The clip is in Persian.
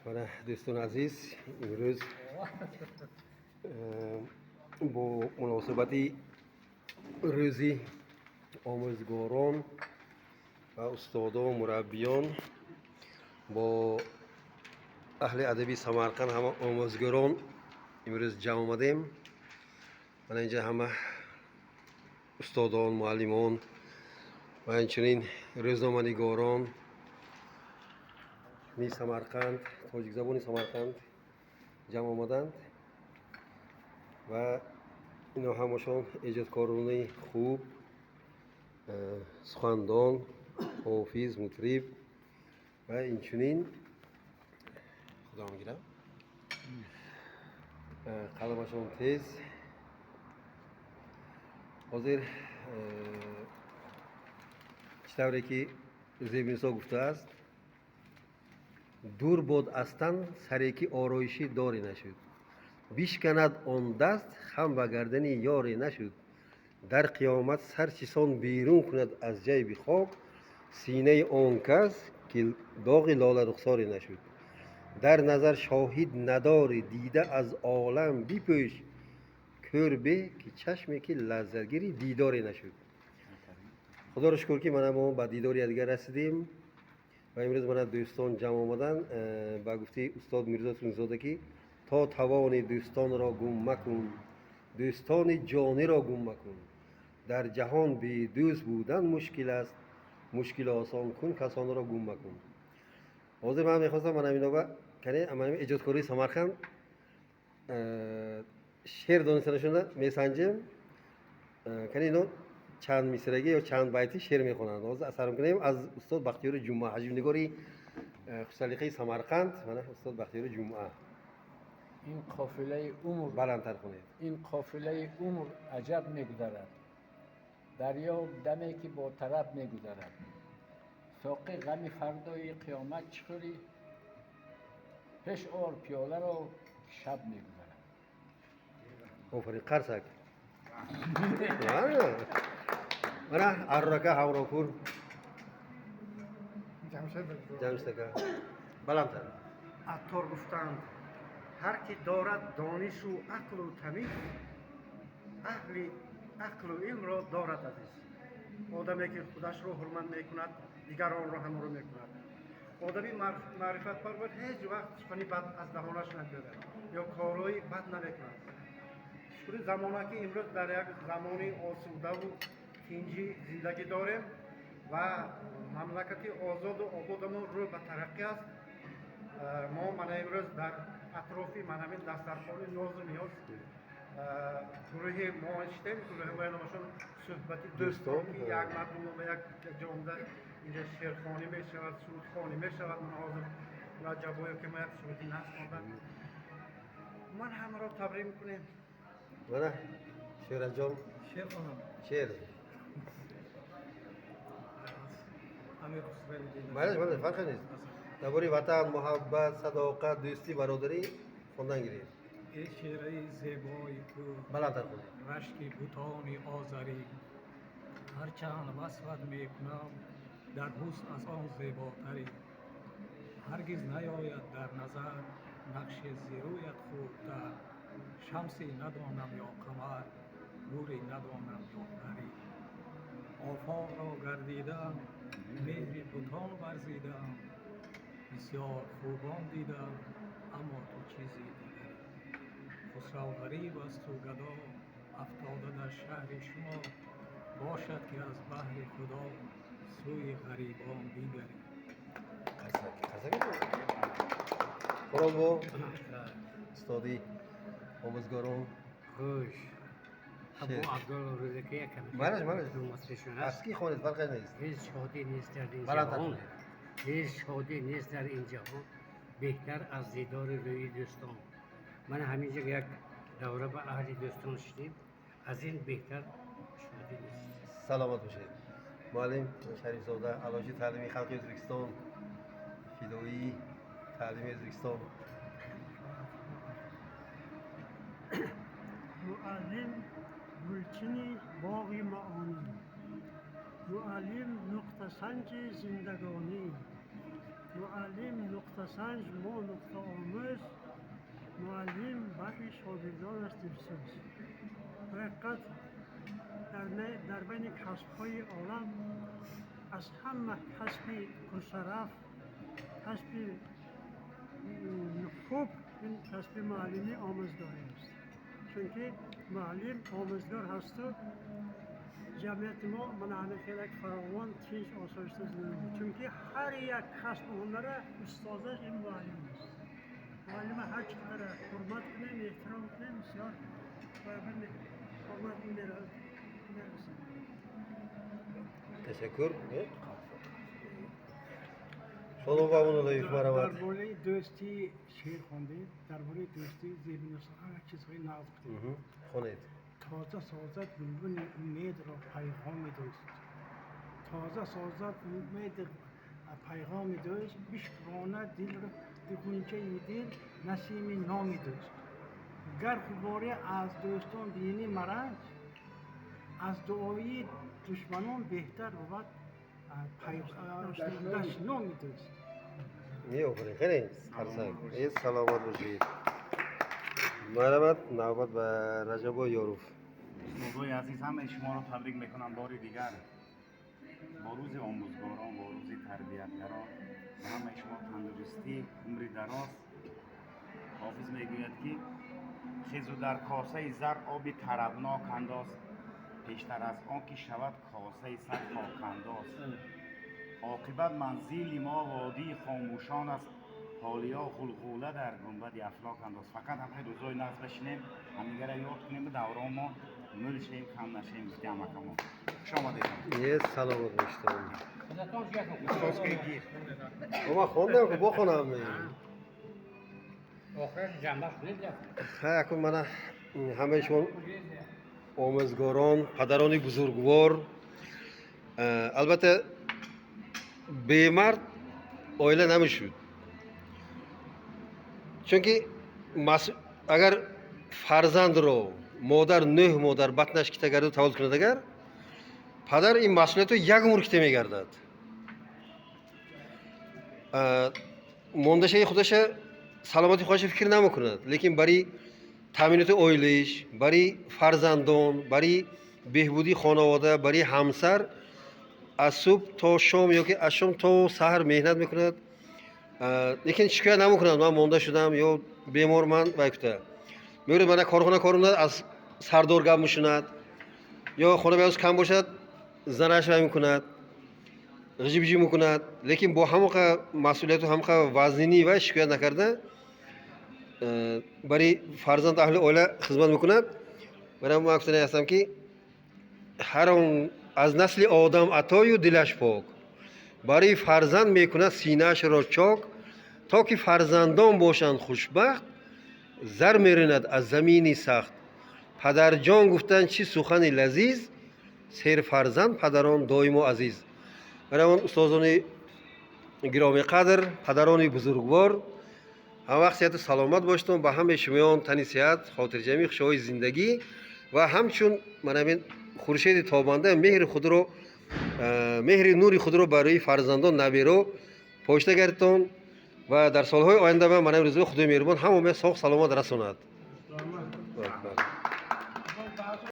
Mana do'ston aziz, imroz бо муносибати рӯзи омӯзгорон ва устодон, мураббиён бо аҳли адаби Самарқанд ҳама омӯзгорон имрӯз ҷамъ омадем. Мана инҷа ҳама устодон, муаллимон ва инчунин рӯзноманигорон ми Самарқанд, тоҷикзабони Самарқанд ҷамъ омаданд ва ино ҳамашон эҷодкорони хуб, сухандон, ҳофиз, мутриб ва инчунин худо мегирам қаламашон тез. ҳозир чӣ тавре ки зебинисо гуфтааст, дур бод аз тан саре ки ороиши доре нашуд, бишканад он даст хам ба гардани ёре нашуд, дар қиёмат сар чисон берун кунад аз ҷайби хок, синаи он кас ки доғи лола рухсоре нашуд, дар назар шоҳид надорӣ, дида аз олам бипӯш, кӯрбе ки чашме ки лаззатгири дидоре нашуд. худоро шукр ки мана мо ба дидори якдигар расидем ва имрӯз мана дӯстон ҷамъ омаданд ба гуфти устод Мирзо Тунизода ки то тавони дӯстонро гум макун, дӯстони ҷониро гум макун, дар ҷаҳон бедӯст будан мушкил аст, мушкили осон кун, касонро гум макун. ҳозир ман мехостам мана миноба кане амаи эҷодкории Самарқанд шеър донистанашона месанҷем, кане ино чанд мисрагӣ ё чанд байти шеър мехонанд. ҳозир асар мекунем аз устод Бахтиёри Ҷумъа, ҳаҷвинигори хусалиқаи Самарқанд. мана устод Бахтиёри Ҷумъа. این قافله عمر баландтар хунед. این قافله عمر عجب میگذرد، دریا دمی که با طرب میگذرد، ساقی غم فردای قیامت چخوری، پیش آر پیاله را شب میگذرد. اوفری قرصک مانا аррака ҳаврокур ҷамшидка баландтар. аттор гуфтанд ҳар ки дорад донишу ақлу тамиз, аҳли ақлу илмро дорад азиз. одаме ки худашро ҳурмат мекунад, дигаронро ҳамро мекунад. одами маърифатпарвар ҳеҷ вақт сухани бад аз даҳонаш намеояд ё корҳои бад намекунад. шукри замона ки имрӯз дар як замони осудаву тинҷӣ зиндагӣ дорем ва мамлакати озоду ободамон рӯ ба тараққӣ аст. мо мана имрӯз дар атрофи манамин дастархони нозу ниёз гурӯҳи мо ништем, гурӯҳи мояношон суҳбати дӯстон ки як мардум ба як ҷомда инҷа шеърхонӣ мешавад, сурудхонӣ мешавад. ман ҳозир раҷабое ки мояд суруди наст хондан, ман ҳамаро табрик мекунем. мана шӯраҷон шеър хонам. шеър амир хусравӣ майдаш майдаш фарқе нест. дар бори ватан, муҳаббат, садоқат, дӯстӣ, бародарӣ хондан гиред. ای شعرهای زیبای تو، баландтар хунед. رشک بوتان آذری، هرچند وصفت میکنم در حسن از آن زیباتری، هرگز نیاید در نظر نقش زیرویت خوبتر، شمسی ندانم یا قمر، نوری ندانم یا پری، آفاق را گردیدم مهر بوتان ورزیدم، بسیار خوبان دیدم اما تو چیزی دیگری، خسرو غریب است و گدا افتاده در شهر شما، باشد که از بحر خدا سوی غریبان دیگری. برافو استادی آموزگاران. خوش ابو شعر. عبدالرزاقی کمی مالش مالش مصریشون از است. کی خونید فرقی نیست. هیچ شادی نیست در این بلندتر جهان، کنید. هیچ شادی نیست در این جهان بهتر از دیدار روی دوستان. من همینجا یک دوره با اهل دوستان شدیم، از این بهتر شادی نیست. سلامت باشید. معلم شریفزاده، علاشی تعلیمی خلق ازبکستان، فیدایی تعلیم ازبکستان. معلم گلچین باغ معانی، معلم نقطه سنج زندگانی، معلم نقطه سنج ما نقطه آموز معلم برای شاگردان است در سوز حقیقت در بین کسب‌های عالم از همه کسب پرشرف کسب خوب این کسب معلمی آموزگاری است چون که معلم آموزگار هست و جمعیت ما منحنی خیلی فراوان تیز آسایشته زندگی چون که هر یک کسب هنر استادش این معلم است معلم هر چقدر حرمت کنیم احترام کنیم بسیار باید حرمت می‌رسد. Teşekkür. Şunu babunu da yufmaramat. درباره دوستی شعر خواندید درباره دوستی زیبینوسان همه چیزهای نقد کردید Xonayt. تازه سازد بلبل امید را پیغام دوست تازه سازد امید پیغام دوست بشکراند دل را دگونچه دل نسیم نام دوست گر خباره از دوستان بینی مرنج از دعایی دشمنان بهتر بود دشنام دوست Niye okudun? Khairin. Harsang. Salomat bo'lishing. Marhamat, navbat va Rajabo Yoruf. دوستای عزیز همه شما را تبریک میکنم باری دیگر با روز آموزگاران با روز تربیتگران و همه شما تندرستی عمری دراز حافظ میگوید که خیزو در کاسه زر آبی طربناک انداز پیشتر از آن که شود کاسه صد خاک انداز عاقبت منزل ما وادی خاموشان است حالیا غلغوله در گنبد افلاک انداز فقط هم خیلی روزای نقص بشینیم همدیگه را یاد کنیم به دوران ما مل شیم کم نشیم گفتی همکمون خوش آمدید Niye salomat bo'lishdi? استاد که گیر Ama xondam ki بخونم. آخرش جنبه خونید Ha, yakun mana همه شما آموزگاران، پدران بزرگوار البته بیمرد oile نمیشود چون که اگر فرزند رو مادر بطنش کته گرده تولد کنه اگر پدر این مسئولیت رو یک عمر کته میگردد موندشه خودش سلامتی خودش فکر نمیکند لیکن برای تامینات اویلش برای فرزندان برای بهبودی خانواده برای همسر از صبح تا شام یا که از شام تا سحر مهنت میکند لیکن شکایت نمیکند من مونده شدم یا بیمار من وقته میره من کارخانه کارم از سردار گپ میشند یا خانه بیاز کم باشد زنش رای میکند غجی میکند لیکن با همه مسئولیت و همه وزنی و شکایت نکرده برای فرزند اهل اوله خدمت میکند برای من مقصد هستم که هر اون از نسل آدم عطای و دلش پاک برای فرزند میکند سینه‌اش را چاک تا که فرزندان باشند خوشبخت زر میریند از زمینی سخت پدر جان گفتن چی سخن لذیذ سیر فرزند پدران دایم و عزیز برای من استادان گرامی قدر پدران بزرگوار هم وقت صحت سلامت باشتم با همه شمیان تنی صحت خاطر جمعی خوشای زندگی و همچون من همین خورشید تابنده مهر نوری خود رو برای فرزندان نبیرو پشت گردتون و در سالهای آینده من رضای خدای مهربان همه ساخت سلامت رساند